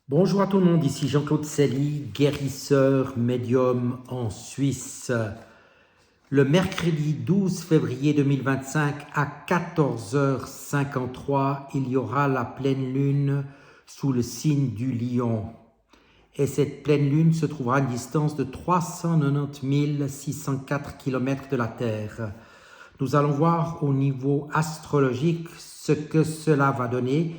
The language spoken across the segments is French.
Bonjour à tout le monde, ici Jean-Claude Sely, guérisseur médium en Suisse. Le mercredi 12 février 2025 à 14h53, il y aura la pleine lune sous le signe du Lion. Et cette pleine lune se trouvera à une distance de 390 604 km de la Terre. Nous allons voir au niveau astrologique ce que cela va donner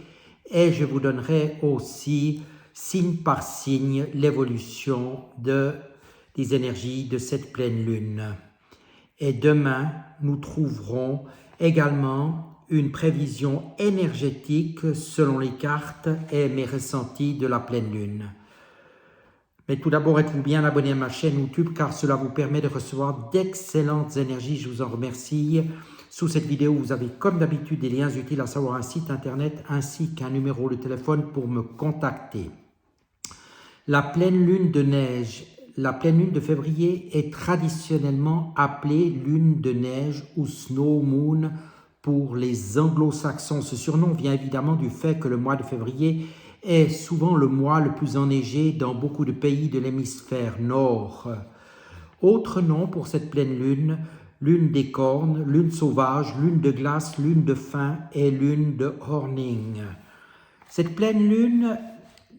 et je vous donnerai aussi signe par signe l'évolution des énergies de cette pleine lune. Et demain, nous trouverons également une prévision énergétique selon les cartes et mes ressentis de la pleine lune. Mais tout d'abord, êtes-vous bien abonné à ma chaîne YouTube car cela vous permet de recevoir d'excellentes énergies. Je vous en remercie. Sous cette vidéo, vous avez comme d'habitude des liens utiles, à savoir un site internet ainsi qu'un numéro de téléphone pour me contacter. La pleine lune de neige, la pleine lune de février est traditionnellement appelée lune de neige ou snow moon pour les anglo-saxons. Ce surnom vient évidemment du fait que le mois de février est souvent le mois le plus enneigé dans beaucoup de pays de l'hémisphère nord. Autre nom pour cette pleine lune, lune des cornes, lune sauvage, lune de glace, lune de fin et lune de Horning. Cette pleine lune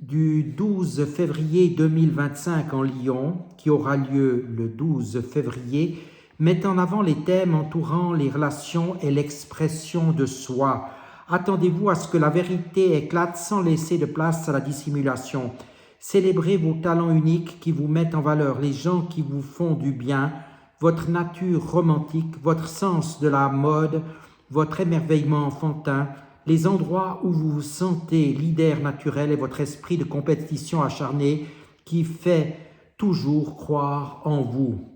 du 12 février 2025 en Lion, qui aura lieu le 12 février, met en avant les thèmes entourant les relations et l'expression de soi. Attendez-vous à ce que la vérité éclate sans laisser de place à la dissimulation. Célébrez vos talents uniques qui vous mettent en valeur, les gens qui vous font du bien, votre nature romantique, votre sens de la mode, votre émerveillement enfantin, les endroits où vous vous sentez leader naturel et votre esprit de compétition acharné qui fait toujours croire en vous.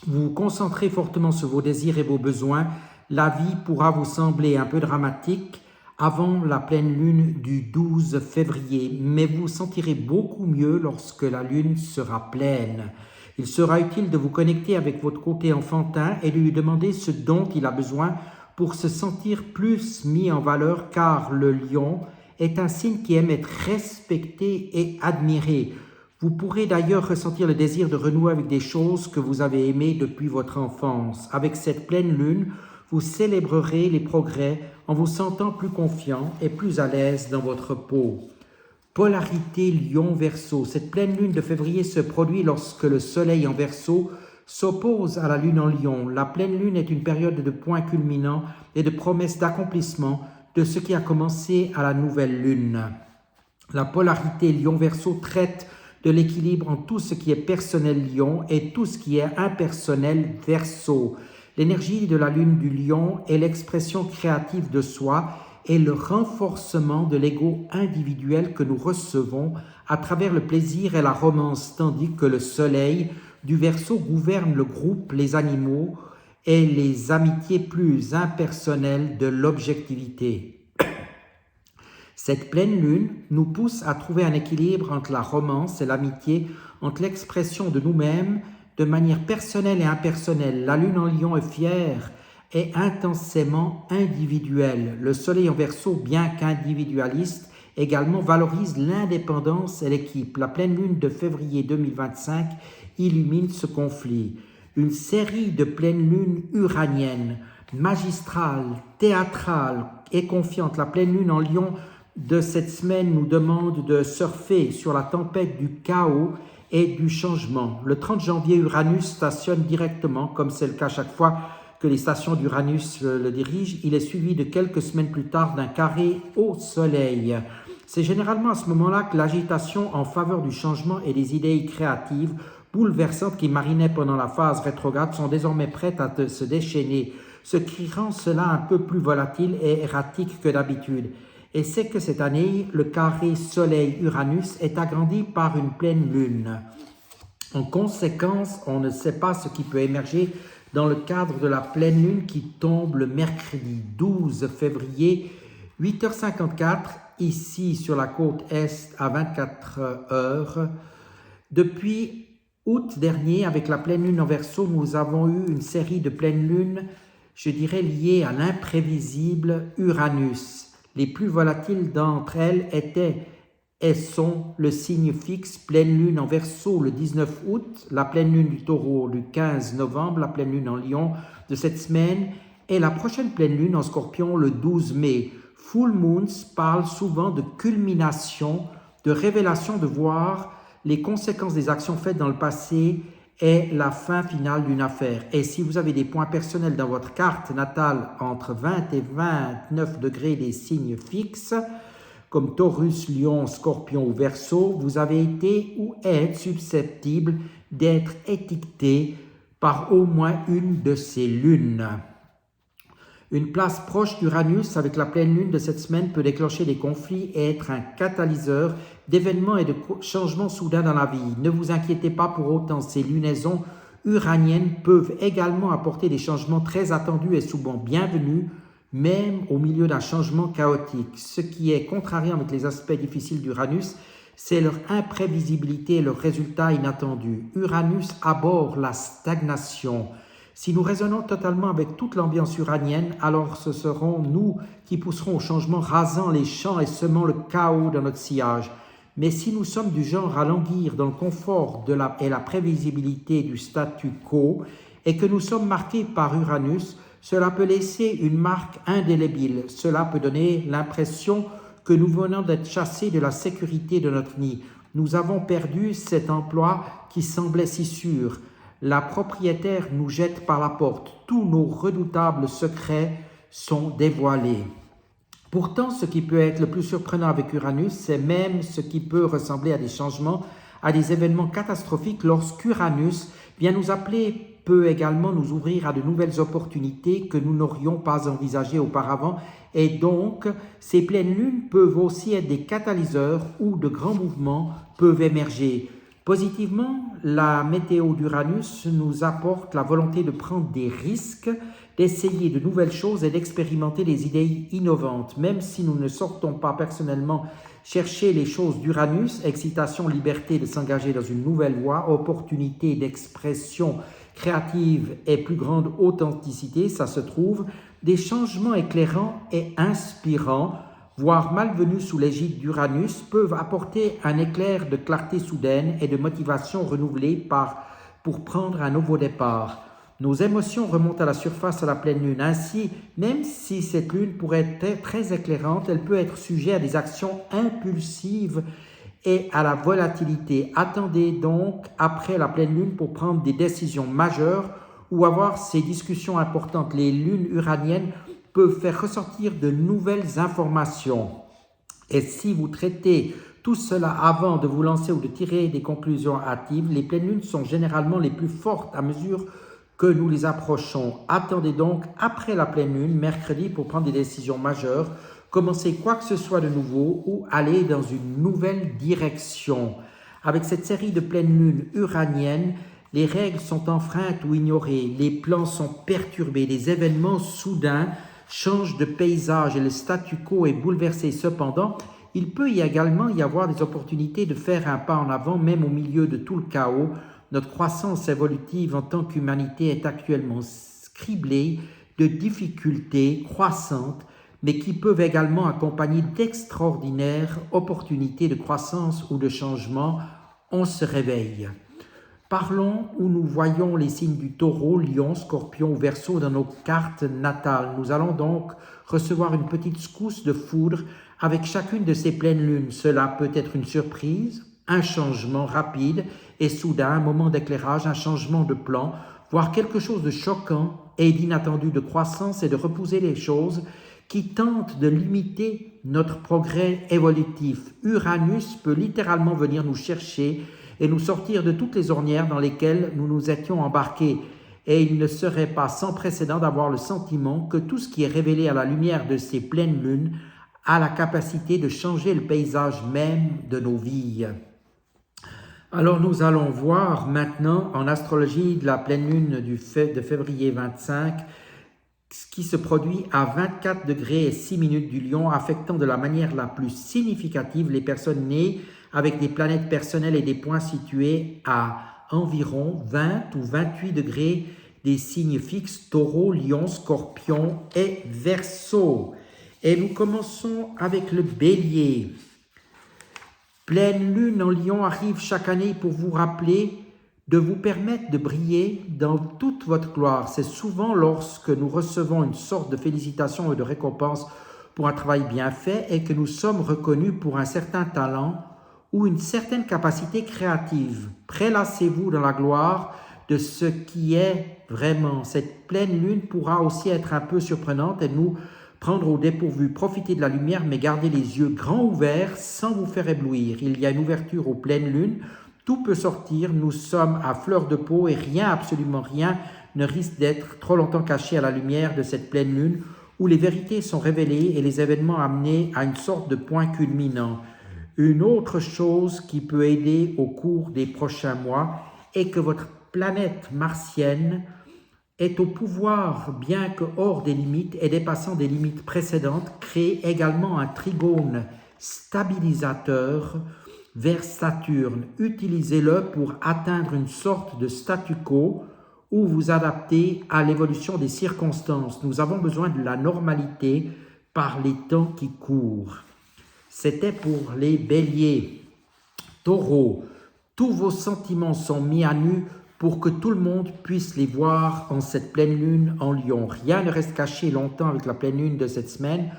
Vous vous concentrez fortement sur vos désirs et vos besoins. La vie pourra vous sembler un peu dramatique avant la pleine lune du 12 février, mais vous vous sentirez beaucoup mieux lorsque la lune sera pleine. Il sera utile de vous connecter avec votre côté enfantin et de lui demander ce dont il a besoin pour se sentir plus mis en valeur, car le lion est un signe qui aime être respecté et admiré. Vous pourrez d'ailleurs ressentir le désir de renouer avec des choses que vous avez aimées depuis votre enfance. Avec cette pleine lune, vous célébrerez les progrès en vous sentant plus confiant et plus à l'aise dans votre peau. Polarité Lion-Verseau. Cette pleine lune de février se produit lorsque le soleil en Verseau s'oppose à la lune en Lion. La pleine lune est une période de points culminants et de promesses d'accomplissement de ce qui a commencé à la nouvelle lune. La polarité Lion-Verseau traite de l'équilibre en tout ce qui est personnel Lion et tout ce qui est impersonnel Verseau. L'énergie de la lune du Lion est l'expression créative de soi et le renforcement de l'ego individuel que nous recevons à travers le plaisir et la romance, tandis que le soleil du Verseau gouverne le groupe, les animaux et les amitiés plus impersonnelles de l'objectivité. Cette pleine lune nous pousse à trouver un équilibre entre la romance et l'amitié, entre l'expression de nous-mêmes de manière personnelle et impersonnelle. La lune en Lion est fière et intensément individuelle. Le soleil en Verseau, bien qu'individualiste, également valorise l'indépendance et l'équipe. La pleine lune de février 2025 illumine ce conflit. Une série de pleines lunes uraniennes, magistrales, théâtrales et confiantes. La pleine lune en Lion de cette semaine nous demande de surfer sur la tempête du chaos et du changement. Le 30 janvier, Uranus stationne directement, comme c'est le cas chaque fois que les stations d'Uranus le dirigent. Il est suivi de quelques semaines plus tard d'un carré au Soleil. C'est généralement à ce moment-là que l'agitation en faveur du changement et des idées créatives bouleversantes qui marinaient pendant la phase rétrograde sont désormais prêtes à se déchaîner, ce qui rend cela un peu plus volatile et erratique que d'habitude. Et c'est que cette année, le carré Soleil-Uranus est agrandi par une pleine lune. En conséquence, on ne sait pas ce qui peut émerger dans le cadre de la pleine lune qui tombe le mercredi 12 février, 8h54, ici sur la côte Est à 24h. Depuis août dernier, avec la pleine lune en Verseau, nous avons eu une série de pleines lunes, je dirais, liées à l'imprévisible Uranus. Les plus volatiles d'entre elles étaient sont le signe fixe, pleine lune en Verseau le 19 août, la pleine lune du Taureau le 15 novembre, la pleine lune en Lion de cette semaine et la prochaine pleine lune en Scorpion le 12 mai. Full moons parlent souvent de culmination, de révélation, de voir les conséquences des actions faites dans le passé et la fin finale d'une affaire. Et si vous avez des points personnels dans votre carte natale entre 20 et 29 degrés des signes fixes, comme Taurus, Lion, Scorpion ou Verseau, vous avez été ou êtes susceptible d'être étiqueté par au moins une de ces lunes. Une place proche d'Uranus avec la pleine lune de cette semaine peut déclencher des conflits et être un catalyseur d'événements et de changements soudains dans la vie. Ne vous inquiétez pas pour autant, ces lunaisons uraniennes peuvent également apporter des changements très attendus et souvent bienvenus, même au milieu d'un changement chaotique. Ce qui est contrariant avec les aspects difficiles d'Uranus, c'est leur imprévisibilité et leurs résultats inattendus. Uranus aborde la stagnation. Si nous raisonnons totalement avec toute l'ambiance uranienne, alors ce seront nous qui pousserons au changement, rasant les champs et semant le chaos dans notre sillage. Mais si nous sommes du genre à languir dans le confort et la prévisibilité du statu quo, et que nous sommes marqués par Uranus, cela peut laisser une marque indélébile. Cela peut donner l'impression que nous venons d'être chassés de la sécurité de notre nid. Nous avons perdu cet emploi qui semblait si sûr. La propriétaire nous jette par la porte. Tous nos redoutables secrets sont dévoilés. Pourtant, ce qui peut être le plus surprenant avec Uranus, c'est même ce qui peut ressembler à des changements, à des événements catastrophiques lorsqu'Uranus vient nous appeler, peut également nous ouvrir à de nouvelles opportunités que nous n'aurions pas envisagées auparavant. Et donc, ces pleines lunes peuvent aussi être des catalyseurs où de grands mouvements peuvent émerger. Positivement, la météo d'Uranus nous apporte la volonté de prendre des risques, d'essayer de nouvelles choses et d'expérimenter des idées innovantes. Même si nous ne sortons pas personnellement chercher les choses d'Uranus, excitation, liberté de s'engager dans une nouvelle voie, opportunité d'expression créative et plus grande authenticité, ça se trouve, des changements éclairants et inspirants, voire malvenus sous l'égide d'Uranus, peuvent apporter un éclair de clarté soudaine et de motivation renouvelée pour prendre un nouveau départ. Nos émotions remontent à la surface à la pleine lune. Ainsi, même si cette lune pourrait être très éclairante, elle peut être sujet à des actions impulsives et à la volatilité. Attendez donc après la pleine lune pour prendre des décisions majeures ou avoir ces discussions importantes. Les lunes uraniennes peuvent faire ressortir de nouvelles informations. Et si vous traitez tout cela avant de vous lancer ou de tirer des conclusions hâtives, les pleines lunes sont généralement les plus fortes à mesure que nous les approchons. Attendez donc après la pleine lune, mercredi, pour prendre des décisions majeures, commencer quoi que ce soit de nouveau ou aller dans une nouvelle direction. Avec cette série de pleines lunes uraniennes, les règles sont enfreintes ou ignorées, les plans sont perturbés, les événements soudains changent de paysage et le statu quo est bouleversé. Cependant, il peut également y avoir des opportunités de faire un pas en avant, même au milieu de tout le chaos. Notre croissance évolutive en tant qu'humanité est actuellement criblée de difficultés croissantes, mais qui peuvent également accompagner d'extraordinaires opportunités de croissance ou de changement. On se réveille. Parlons où nous voyons les signes du Taureau, Lion, Scorpion ou Verseau dans nos cartes natales. Nous allons donc recevoir une petite secousse de foudre avec chacune de ces pleines lunes. Cela peut être une surprise, un changement rapide et soudain, un moment d'éclairage, un changement de plan, voire quelque chose de choquant et d'inattendu, de croissance et de repousser les choses qui tentent de limiter notre progrès évolutif. Uranus peut littéralement venir nous chercher et nous sortir de toutes les ornières dans lesquelles nous nous étions embarqués. Et il ne serait pas sans précédent d'avoir le sentiment que tout ce qui est révélé à la lumière de ces pleines lunes a la capacité de changer le paysage même de nos vies. Alors nous allons voir maintenant en astrologie de la pleine lune de février 25 ce qui se produit à 24 degrés et 6 minutes du Lion, affectant de la manière la plus significative les personnes nées avec des planètes personnelles et des points situés à environ 20 ou 28 degrés des signes fixes Taureau, Lion, Scorpion et Verseau. Et nous commençons avec le Bélier. Pleine lune en Lion arrive chaque année pour vous rappeler de vous permettre de briller dans toute votre gloire. C'est souvent lorsque nous recevons une sorte de félicitation et de récompense pour un travail bien fait et que nous sommes reconnus pour un certain talent ou une certaine capacité créative. Prélassez-vous dans la gloire de ce qui est vraiment. Cette pleine lune pourra aussi être un peu surprenante et nous prendre au dépourvu. Profitez de la lumière, mais gardez les yeux grands ouverts sans vous faire éblouir. Il y a une ouverture aux pleines lunes. Tout peut sortir. Nous sommes à fleur de peau et rien, absolument rien, ne risque d'être trop longtemps caché à la lumière de cette pleine lune où les vérités sont révélées et les événements amenés à une sorte de point culminant. Une autre chose qui peut aider au cours des prochains mois est que votre planète martienne est au pouvoir, bien que hors des limites et dépassant des limites précédentes, crée également un trigone stabilisateur vers Saturne. Utilisez-le pour atteindre une sorte de statu quo ou vous adapter à l'évolution des circonstances. Nous avons besoin de la normalité par les temps qui courent. C'était pour les béliers. Taureau, tous vos sentiments sont mis à nu pour que tout le monde puisse les voir en cette pleine lune en Lion. Rien ne reste caché longtemps avec la pleine lune de cette semaine.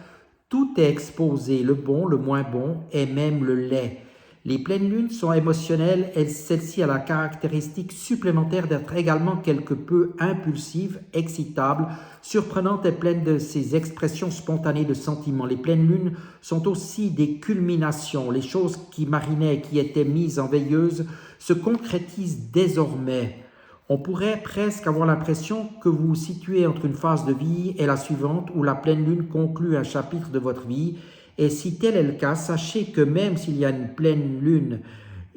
Tout est exposé, le bon, le moins bon et même le laid. Les pleines lunes sont émotionnelles et celle-ci a la caractéristique supplémentaire d'être également quelque peu impulsive, excitable, surprenante et pleine de ces expressions spontanées de sentiments. Les pleines lunes sont aussi des culminations. Les choses qui marinaient, qui étaient mises en veilleuse, se concrétisent désormais. On pourrait presque avoir l'impression que vous vous situez entre une phase de vie et la suivante où la pleine lune conclut un chapitre de votre vie. Et si tel est le cas, sachez que même s'il y a une pleine lune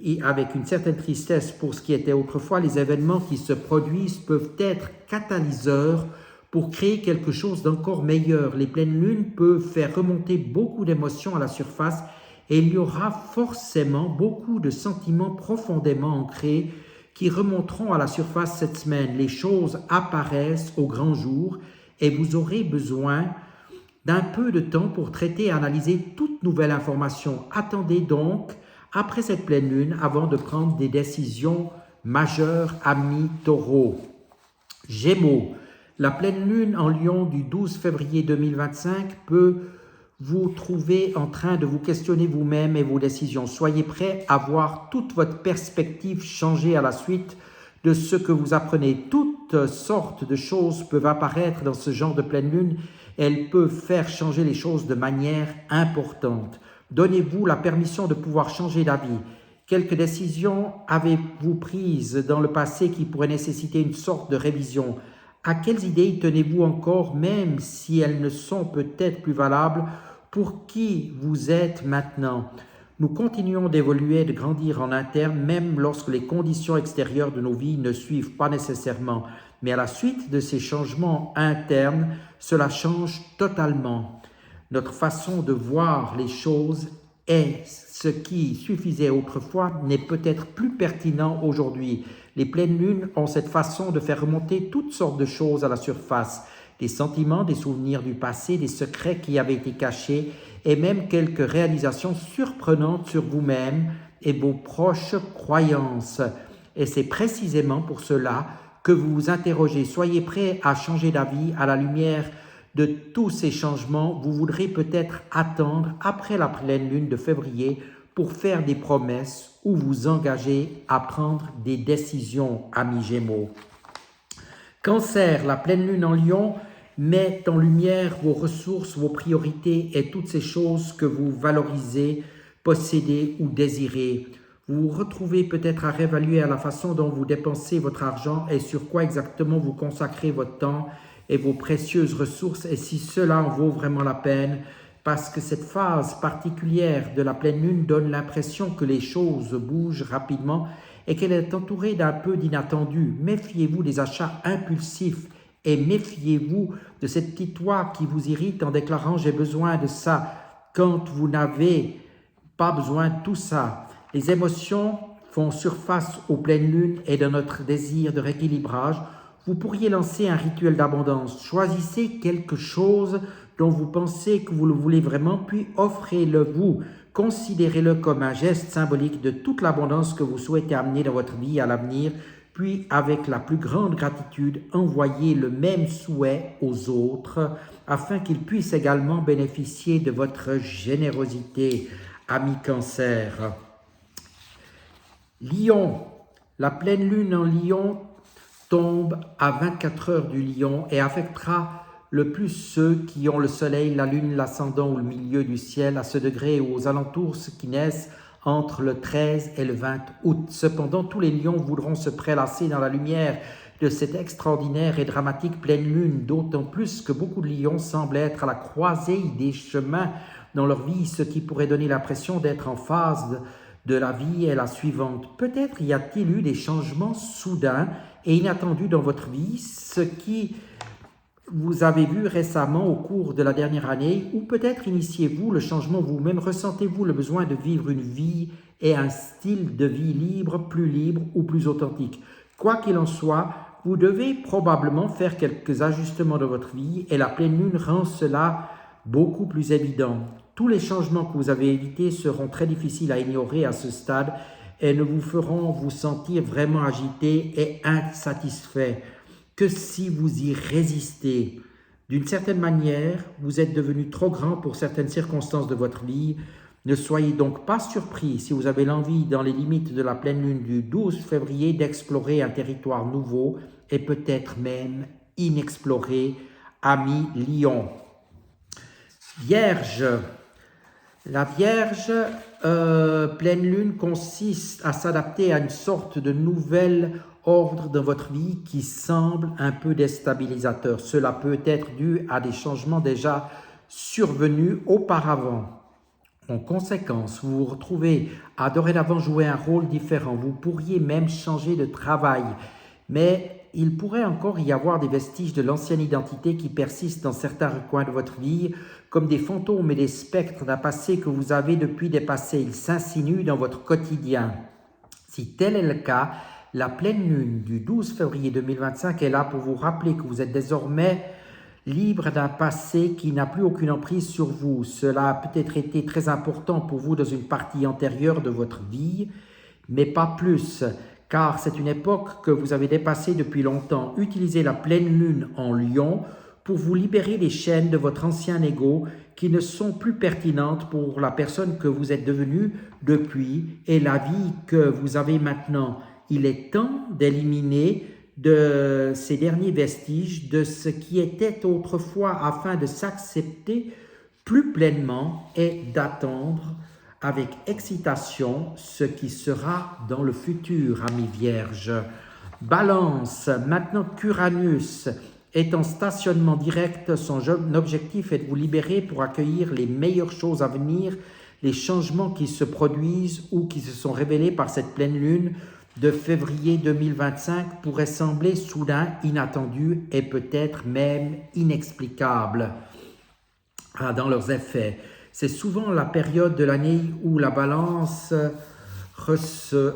et avec une certaine tristesse pour ce qui était autrefois, les événements qui se produisent peuvent être catalyseurs pour créer quelque chose d'encore meilleur. Les pleines lunes peuvent faire remonter beaucoup d'émotions à la surface et il y aura forcément beaucoup de sentiments profondément ancrés qui remonteront à la surface cette semaine. Les choses apparaissent au grand jour et vous aurez besoin d'un peu de temps pour traiter et analyser toute nouvelle information. Attendez donc après cette pleine lune avant de prendre des décisions majeures, amis Taureau. Gémeaux, la pleine lune en Lion du 12 février 2025 peut vous trouver en train de vous questionner vous-même et vos décisions. Soyez prêts à voir toute votre perspective changer à la suite de ce que vous apprenez. Toutes sortes de choses peuvent apparaître dans ce genre de pleine lune. Elles peuvent faire changer les choses de manière importante. Donnez-vous la permission de pouvoir changer d'avis. Quelques décisions avez-vous prises dans le passé qui pourraient nécessiter une sorte de révision? À quelles idées tenez-vous encore, même si elles ne sont peut-être plus valables pour qui vous êtes maintenant? Nous continuons d'évoluer et de grandir en interne, même lorsque les conditions extérieures de nos vies ne suivent pas nécessairement. Mais à la suite de ces changements internes, cela change totalement. Notre façon de voir les choses est ce qui suffisait autrefois n'est peut-être plus pertinent aujourd'hui. Les pleines lunes ont cette façon de faire remonter toutes sortes de choses à la surface. Des sentiments, des souvenirs du passé, des secrets qui avaient été cachés et même quelques réalisations surprenantes sur vous-même et vos proches croyances. Et c'est précisément pour cela que vous vous interrogez. Soyez prêts à changer d'avis à la lumière de tous ces changements. Vous voudrez peut-être attendre après la pleine lune de février pour faire des promesses ou vous engager à prendre des décisions, amis Gémeaux. Cancer, la pleine lune en Lion met en lumière vos ressources, vos priorités et toutes ces choses que vous valorisez, possédez ou désirez. Vous vous retrouvez peut-être à réévaluer à la façon dont vous dépensez votre argent et sur quoi exactement vous consacrez votre temps et vos précieuses ressources et si cela en vaut vraiment la peine, parce que cette phase particulière de la pleine lune donne l'impression que les choses bougent rapidement et qu'elle est entourée d'un peu d'inattendu. Méfiez-vous des achats impulsifs et méfiez-vous de cette petite voix qui vous irrite en déclarant « j'ai besoin de ça » quand vous n'avez pas besoin de tout ça. Les émotions font surface aux pleines lunes et de notre désir de rééquilibrage. Vous pourriez lancer un rituel d'abondance. Choisissez quelque chose dont vous pensez que vous le voulez vraiment, puis offrez-le vous. considérez-le comme un geste symbolique de toute l'abondance que vous souhaitez amener dans votre vie à l'avenir, puis avec la plus grande gratitude, envoyez le même souhait aux autres afin qu'ils puissent également bénéficier de votre générosité, ami Cancer. Lion, la pleine lune en Lion tombe à 24 heures du Lion et affectera le plus ceux qui ont le soleil, la lune, l'ascendant ou le milieu du ciel à ce degré ou aux alentours, ceux qui naissent entre le 13 et le 20 août. Cependant, tous les lions voudront se prélasser dans la lumière de cette extraordinaire et dramatique pleine lune, d'autant plus que beaucoup de lions semblent être à la croisée des chemins dans leur vie, ce qui pourrait donner l'impression d'être en phase de la vie est la suivante. Peut-être y a-t-il eu des changements soudains et inattendus dans votre vie, ce qui vous avez vu récemment au cours de la dernière année, ou peut-être initiez-vous le changement vous-même, ressentez-vous le besoin de vivre une vie et un style de vie libre ou plus authentique. Quoi qu'il en soit, vous devez probablement faire quelques ajustements dans votre vie et la pleine lune rend cela beaucoup plus évident. Tous les changements que vous avez évités seront très difficiles à ignorer à ce stade et ne vous feront vous sentir vraiment agité et insatisfait que si vous y résistez. D'une certaine manière, vous êtes devenu trop grand pour certaines circonstances de votre vie. Ne soyez donc pas surpris si vous avez l'envie, dans les limites de la pleine lune du 12 février, d'explorer un territoire nouveau et peut-être même inexploré, ami Lion. Vierge. La Vierge, pleine lune, consiste à s'adapter à une sorte de nouvel ordre dans votre vie qui semble un peu déstabilisateur. Cela peut être dû à des changements déjà survenus auparavant. En conséquence, vous vous retrouvez à dorénavant jouer un rôle différent. Vous pourriez même changer de travail, mais il pourrait encore y avoir des vestiges de l'ancienne identité qui persistent dans certains recoins de votre vie, comme des fantômes et des spectres d'un passé que vous avez depuis dépassé. Ils s'insinuent dans votre quotidien. Si tel est le cas, la pleine lune du 12 février 2025 est là pour vous rappeler que vous êtes désormais libre d'un passé qui n'a plus aucune emprise sur vous. Cela a peut-être été très important pour vous dans une partie antérieure de votre vie, mais pas plus, car c'est une époque que vous avez dépassée depuis longtemps. Utilisez la pleine lune en Lion pour vous libérer des chaînes de votre ancien ego qui ne sont plus pertinentes pour la personne que vous êtes devenue depuis et la vie que vous avez maintenant. Il est temps d'éliminer de ces derniers vestiges de ce qui était autrefois afin de s'accepter plus pleinement et d'attendre avec excitation ce qui sera dans le futur, ami Vierge. Balance, maintenant qu'Uranus est en stationnement direct, son objectif est de vous libérer pour accueillir les meilleures choses à venir, les changements qui se produisent ou qui se sont révélés par cette pleine lune de février 2025 pourraient sembler soudains, inattendus et peut-être même inexplicables dans leurs effets. C'est souvent la période de l'année où la balance recevra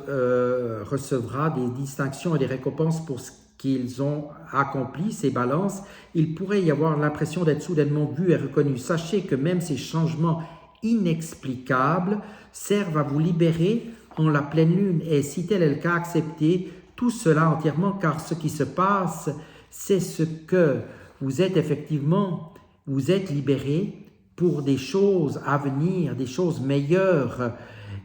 des distinctions et des récompenses pour ce qu'ils ont accompli, ces balances. Il pourrait y avoir l'impression d'être soudainement vu et reconnu. Sachez que même ces changements inexplicables servent à vous libérer en la pleine lune. Et si tel est le cas, acceptez tout cela entièrement, car ce qui se passe, c'est ce que vous êtes effectivement, vous êtes libéré pour des choses à venir, des choses meilleures.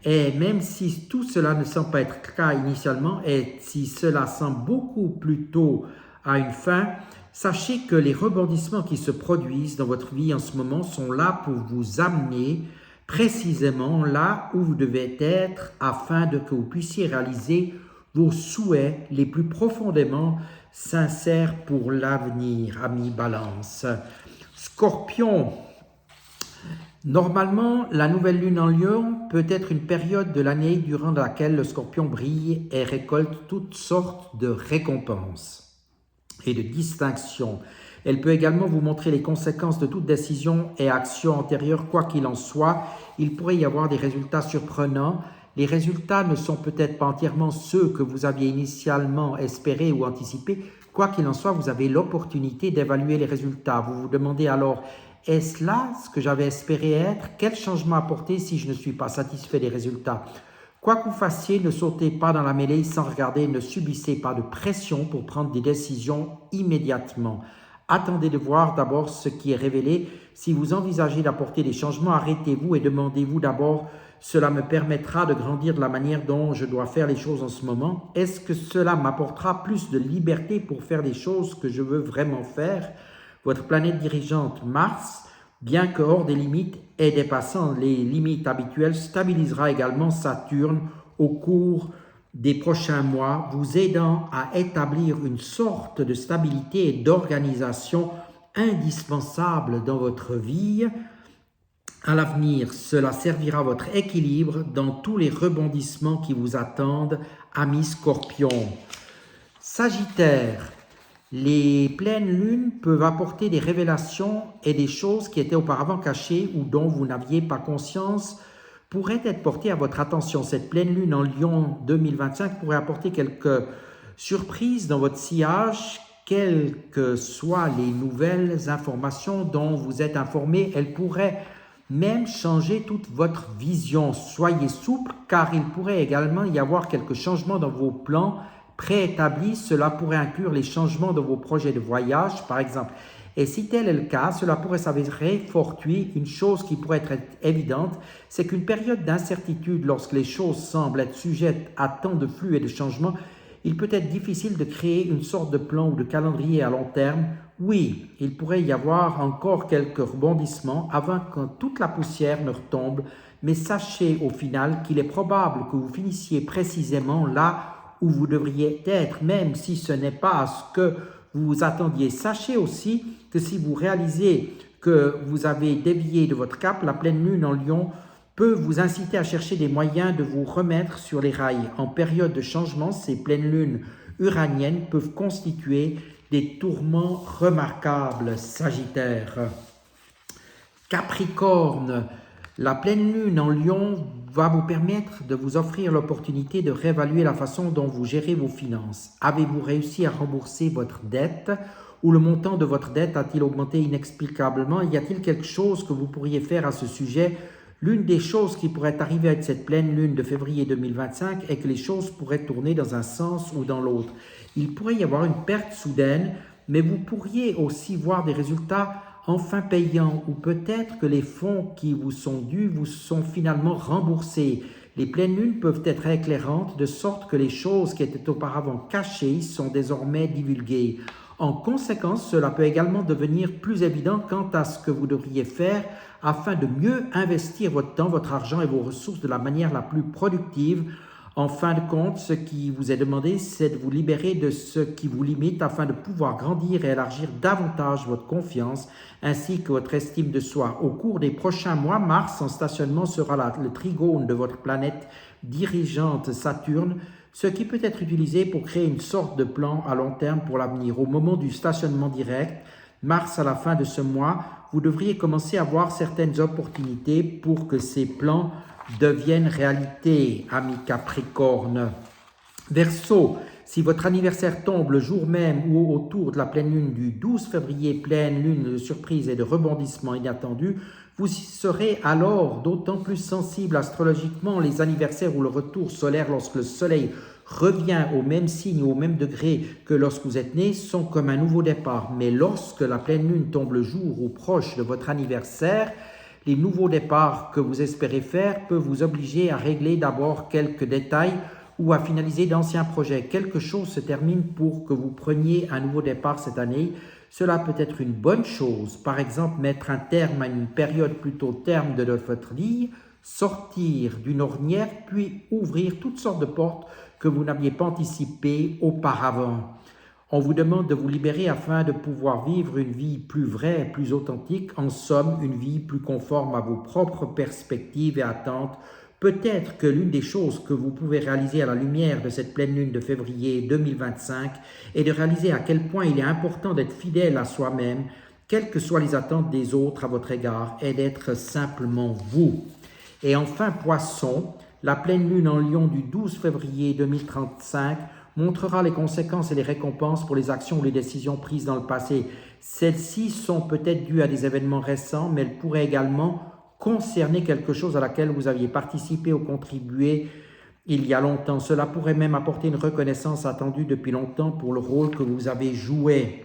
Et même si tout cela ne semble pas être le cas initialement, et si cela semble beaucoup plus tôt à une fin, sachez que les rebondissements qui se produisent dans votre vie en ce moment sont là pour vous amener précisément là où vous devez être afin que vous puissiez réaliser vos souhaits les plus profondément sincères pour l'avenir, ami Balance. Scorpion. Normalement, la nouvelle lune en Lion peut être une période de l'année durant laquelle le Scorpion brille et récolte toutes sortes de récompenses et de distinctions. Elle peut également vous montrer les conséquences de toute décision et action antérieure. Quoi qu'il en soit, il pourrait y avoir des résultats surprenants. Les résultats ne sont peut-être pas entièrement ceux que vous aviez initialement espérés ou anticipés. Quoi qu'il en soit, vous avez l'opportunité d'évaluer les résultats. Vous vous demandez alors, Est-ce là ce que j'avais espéré être? Quel changement apporter si je ne suis pas satisfait des résultats? Quoi que vous fassiez, ne sautez pas dans la mêlée sans regarder, ne subissez pas de pression pour prendre des décisions immédiatement. Attendez de voir d'abord ce qui est révélé. Si vous envisagez d'apporter des changements, arrêtez-vous et demandez-vous d'abord: cela me permettra de grandir de la manière dont je dois faire les choses en ce moment? Est-ce que cela m'apportera plus de liberté pour faire les choses que je veux vraiment faire? Votre planète dirigeante Mars, bien que hors des limites et dépassant les limites habituelles, stabilisera également Saturne au cours des prochains mois, vous aidant à établir une sorte de stabilité et d'organisation indispensable dans votre vie. À l'avenir, cela servira votre équilibre dans tous les rebondissements qui vous attendent, amis Scorpions. Sagittaire, les pleines lunes peuvent apporter des révélations et des choses qui étaient auparavant cachées ou dont vous n'aviez pas conscience pourraient être portées à votre attention. Cette pleine lune en Lion 2025 pourrait apporter quelques surprises dans votre sillage, quelles que soient les nouvelles informations dont vous êtes informé. Elle pourrait même changer toute votre vision. Soyez souple car il pourrait également y avoir quelques changements dans vos plans préétablis. Cela pourrait inclure les changements de vos projets de voyage, par exemple. Et si tel est le cas, cela pourrait s'avérer fortuit. Une chose qui pourrait être évidente, c'est qu'une période d'incertitude, lorsque les choses semblent être sujettes à tant de flux et de changements, il peut être difficile de créer une sorte de plan ou de calendrier à long terme. Oui, il pourrait y avoir encore quelques rebondissements avant que toute la poussière ne retombe, mais sachez au final qu'il est probable que vous finissiez précisément là où vous devriez être, même si ce n'est pas à ce que vous vous attendiez. Sachez aussi que si vous réalisez que vous avez dévié de votre cap, la pleine lune en Lion peut vous inciter à chercher des moyens de vous remettre sur les rails. En période de changement, ces pleines lunes uraniennes peuvent constituer des tourments remarquables. Sagittaire. Capricorne, la pleine lune en Lion va vous permettre de vous offrir l'opportunité de réévaluer la façon dont vous gérez vos finances. Avez-vous réussi à rembourser votre dette ou le montant de votre dette a-t-il augmenté inexplicablement? Y a-t-il quelque chose que vous pourriez faire à ce sujet? L'une des choses qui pourrait arriver avec cette pleine lune de février 2025 est que les choses pourraient tourner dans un sens ou dans l'autre. Il pourrait y avoir une perte soudaine, mais vous pourriez aussi voir des résultats enfin payants ou peut-être que les fonds qui vous sont dus vous sont finalement remboursés. Les pleines lunes peuvent être éclairantes de sorte que les choses qui étaient auparavant cachées sont désormais divulguées. En conséquence, cela peut également devenir plus évident quant à ce que vous devriez faire afin de mieux investir votre temps, votre argent et vos ressources de la manière la plus productive. En fin de compte, ce qui vous est demandé, c'est de vous libérer de ce qui vous limite afin de pouvoir grandir et élargir davantage votre confiance ainsi que votre estime de soi. Au cours des prochains mois, Mars en stationnement sera le trigone de votre planète dirigeante Saturne, ce qui peut être utilisé pour créer une sorte de plan à long terme pour l'avenir. Au moment du stationnement direct, Mars à la fin de ce mois, vous devriez commencer à voir certaines opportunités pour que ces plans deviennent réalité, amis Capricorne. Verseau, si votre anniversaire tombe le jour même ou autour de la pleine lune du 12 février, pleine lune de surprise et de rebondissement inattendu, vous serez alors d'autant plus sensible astrologiquement. Les anniversaires ou le retour solaire lorsque le soleil revient au même signe ou au même degré que lorsque vous êtes né sont comme un nouveau départ. Mais lorsque la pleine lune tombe le jour ou proche de votre anniversaire, les nouveaux départs que vous espérez faire peuvent vous obliger à régler d'abord quelques détails ou à finaliser d'anciens projets. Quelque chose se termine pour que vous preniez un nouveau départ cette année. Cela peut être une bonne chose, par exemple mettre un terme à une période plutôt terme de votre vie, sortir d'une ornière puis ouvrir toutes sortes de portes que vous n'aviez pas anticipées auparavant. On vous demande de vous libérer afin de pouvoir vivre une vie plus vraie, plus authentique, en somme une vie plus conforme à vos propres perspectives et attentes. Peut-être que l'une des choses que vous pouvez réaliser à la lumière de cette pleine lune de février 2025 est de réaliser à quel point il est important d'être fidèle à soi-même, quelles que soient les attentes des autres à votre égard, et d'être simplement vous. Et enfin, Poisson, la pleine lune en Lion du 12 février 2035 montrera les conséquences et les récompenses pour les actions ou les décisions prises dans le passé. Celles-ci sont peut-être dues à des événements récents, mais elles pourraient également concerner quelque chose à laquelle vous aviez participé ou contribué il y a longtemps. Cela pourrait même apporter une reconnaissance attendue depuis longtemps pour le rôle que vous avez joué.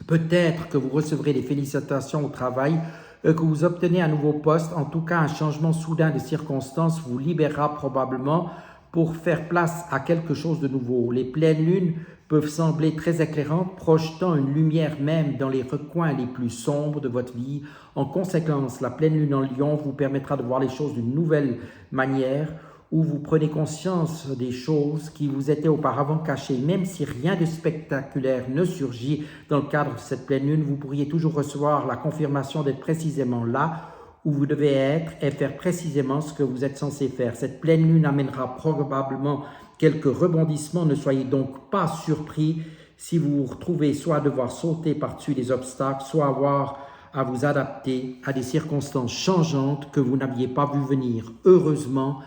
Peut-être que vous recevrez des félicitations au travail, que vous obtenez un nouveau poste. En tout cas, un changement soudain de circonstances vous libérera probablement pour faire place à quelque chose de nouveau. Les pleines lunes peuvent sembler très éclairantes, projetant une lumière même dans les recoins les plus sombres de votre vie. En conséquence, la pleine lune en Lion vous permettra de voir les choses d'une nouvelle manière, où vous prenez conscience des choses qui vous étaient auparavant cachées. Même si rien de spectaculaire ne surgit dans le cadre de cette pleine lune, vous pourriez toujours recevoir la confirmation d'être précisément là où vous devez être et faire précisément ce que vous êtes censé faire. Cette pleine lune amènera probablement quelques rebondissements. Ne soyez donc pas surpris si vous vous retrouvez soit à devoir sauter par-dessus des obstacles, soit avoir à vous adapter à des circonstances changeantes que vous n'aviez pas vu venir. Heureusement,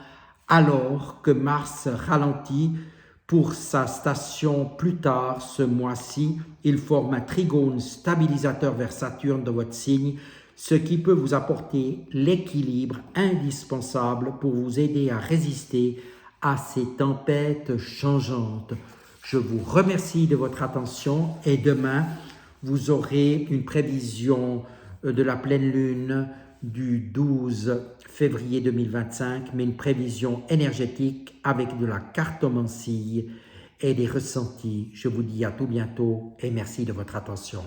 alors que Mars ralentit pour sa station plus tard ce mois-ci, il forme un trigone stabilisateur vers Saturne dans votre signe, ce qui peut vous apporter l'équilibre indispensable pour vous aider à résister à ces tempêtes changeantes. Je vous remercie de votre attention et demain, vous aurez une prévision de la pleine lune du 12 février 2025, mais une prévision énergétique avec de la cartomancie et des ressentis. Je vous dis à tout bientôt et merci de votre attention.